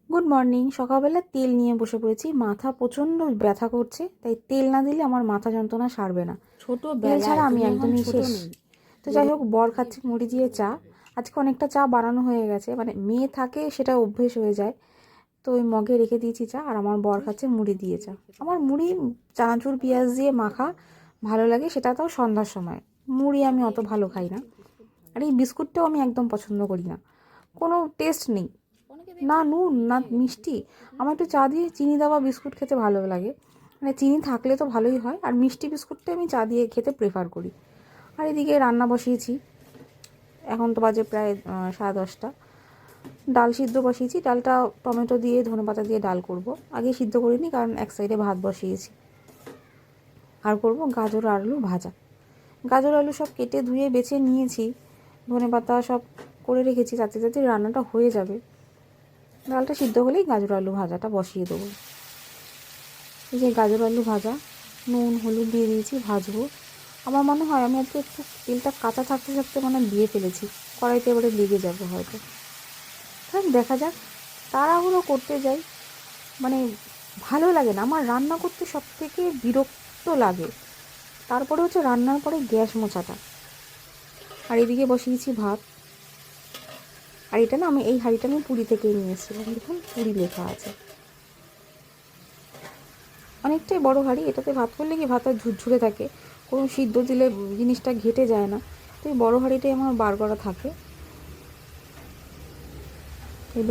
Good morning. সকালবেলা তেল নিয়ে বসে পড়েছি, মাথা প্রচণ্ড ব্যথা করছে, তাই তেল না দিলে আমার মাথা যন্ত্রণা সারবে না। তেল ছাড়া আমি একদমই শেষ। তো যাই হোক, বর খাচ্ছে মুড়ি দিয়ে চা। আজকে অনেকটা চা বানানো হয়ে গেছে, মানে মেয়ে থাকে সেটা অভ্যেস হয়ে যায়। তো ওই মগে রেখে দিয়েছি চা, আর আমার বর খাচ্ছে মুড়ি দিয়ে চা। আমার মুড়ি চানাচুর পেঁয়াজ দিয়ে মাখা ভালো লাগে, সেটা তাও সন্ধ্যার সময়। মুড়ি আমি অত ভালো খাই না। আর এই বিস্কুটটাও আমি একদম পছন্দ করি না, কোনো টেস্ট নেই, না নুন না মিষ্টি। আমার একটু চা দিয়ে চিনি দেওয়া বিস্কুট খেতে ভালো লাগে, মানে চিনি থাকলে তো ভালোই হয়, আর মিষ্টি বিস্কুটটা আমি চা দিয়ে খেতে প্রেফার করি। আর এদিকে রান্না বসিয়েছি, এখন তো বাজে প্রায় 10:30। ডাল সিদ্ধ বসিয়েছি, ডালটা টমেটো দিয়ে ধনেপাতা দিয়ে ডাল করব। আগে সিদ্ধ করিনি, কারণ এক সাইডে ভাত বসিয়েছি। আর করব গাজর আর আলু ভাজা। গাজর আলু সব কেটে ধুয়ে বেছে নিয়েছি, ধনেপাতা সব করে রেখেছি, তাতে তাতে রান্নাটা হয়ে যাবে। ডালটা সিদ্ধ হলেই গাজর আলু ভাজাটা বসিয়ে দেবো। এই যে গাজর আলু ভাজা, নুন হলুদ দিয়ে দিয়েছি, ভাজবো। আমার মনে হয় আমি আজকে একটু তেলটা কাঁচা থাকতে থাকতে দিয়ে ফেলেছি, কড়াইতে এবারে লেগে যাবে হয়তো। থাক, দেখা যাক। তাড়াহুড়ো করতে যাই, মানে ভালো লাগে না। আমার রান্না করতে সব থেকে বিরক্ত লাগে, তারপরে হচ্ছে রান্নার পরে গ্যাস মোছাটা। আর এদিকে বসিয়েছি ভাত। আর এটা না, আমি এই হাঁড়িটা আমি পুরী থেকেই নিয়ে এসেছিলাম, দেখুন পুরী লেখা আছে। অনেকটাই বড় হাঁড়ি, এটাতে ভাত করলে কি ভাতটা ঝুরঝুরে থাকে, কোনো সিদ্ধ দিলে জিনিসটা ঘেটে যায় না। তো এই বড়ো হাঁড়িটাই আমার বার করা থাকে।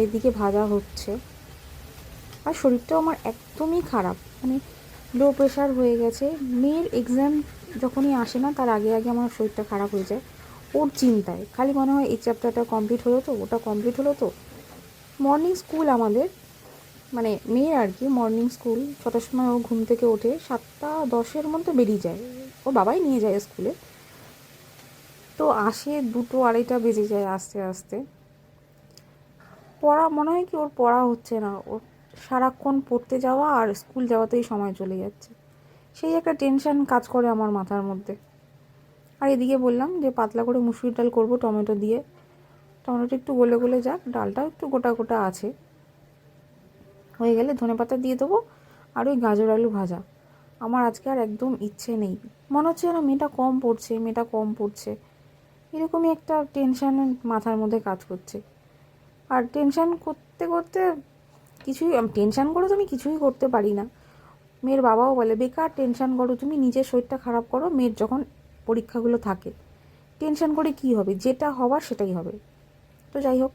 এদিকে ভাজা হচ্ছে। আর শরীরটাও আমার একদমই খারাপ, মানে লো প্রেশার হয়ে গেছে। মেয়ের এক্সাম যখনই আসে না, তার আগে আগে আমার শরীরটা খারাপ হয়ে যায়। ওর চিন্তায় খালি মনে হয় এই চ্যাপ্টারটা কমপ্লিট হলো তো, ওটা কমপ্লিট হলো তো। মর্নিং স্কুল আমাদের, মানে মেয়ের আর কি মর্নিং স্কুল। 6টার সময় ও ঘুম থেকে ওঠে, 7:10-এর মধ্যে বেরিয়ে যায়, ওর বাবাই নিয়ে যায় স্কুলে। তো আসে 2-2-2:30 বেজে যায় আস্তে আস্তে। পড়া মনে হয় কি ওর পড়া হচ্ছে না, ওর সারাক্ষণ পড়তে যাওয়া আর স্কুল যাওয়াতেই সময় চলে যাচ্ছে। সেই একটা টেনশন কাজ করে আমার মাথার মধ্যে। আর এদিকে বললাম যে পাতলা করে মুসুরির ডাল করব টমেটো দিয়ে। টমেটোটা একটু গলে গলে যাক, ডালটাও একটু গোটা গোটা আছে, হয়ে গেলে ধনেপাতা দিয়ে দেবো। আর ওই গাজর আলু ভাজা। আমার আজকে আর একদম ইচ্ছে নেই, মনে হচ্ছে যেন মেয়েটা কম পড়ছে, মেয়েটা কম পড়ছে, এরকমই একটা টেনশন মাথার মধ্যে কাজ করছে। আর টেনশন করতে করতে কিছুই, টেনশন করে তো আমি কিছুই করতে পারি না। মেয়ের বাবাও বলে, বেকার টেনশন করো তুমি, নিজের শরীরটা খারাপ করো। মেয়ের যখন পরীক্ষাগুলো থাকে, টেনশন করে কি হবে, যেটা হওয়ার সেটাই হবে। তো যাই হোক,